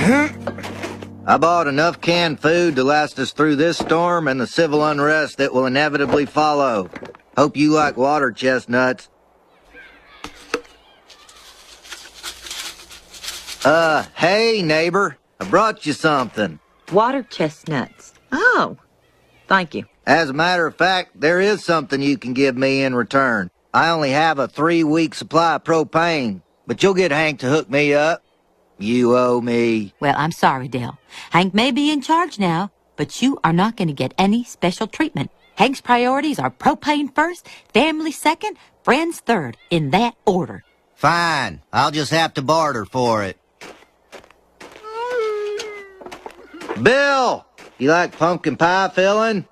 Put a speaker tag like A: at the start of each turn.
A: I bought enough canned food to last us through this storm and the civil unrest that will inevitably follow. Hope you like water chestnuts. Hey, neighbor. I brought you something.
B: Water chestnuts. Oh, thank you.
A: As a matter of fact, there is something you can give me in return. I only have a 3-week supply of propane, but you'll get Hank to hook me up. You owe me.
C: Well, I'm sorry, Dale. Hank may be in charge now, but you are not going to get any special treatment. Hank's priorities are propane first, family second, friends third, in that order.
A: Fine. I'll just have to barter for it. Bill, you like pumpkin pie filling?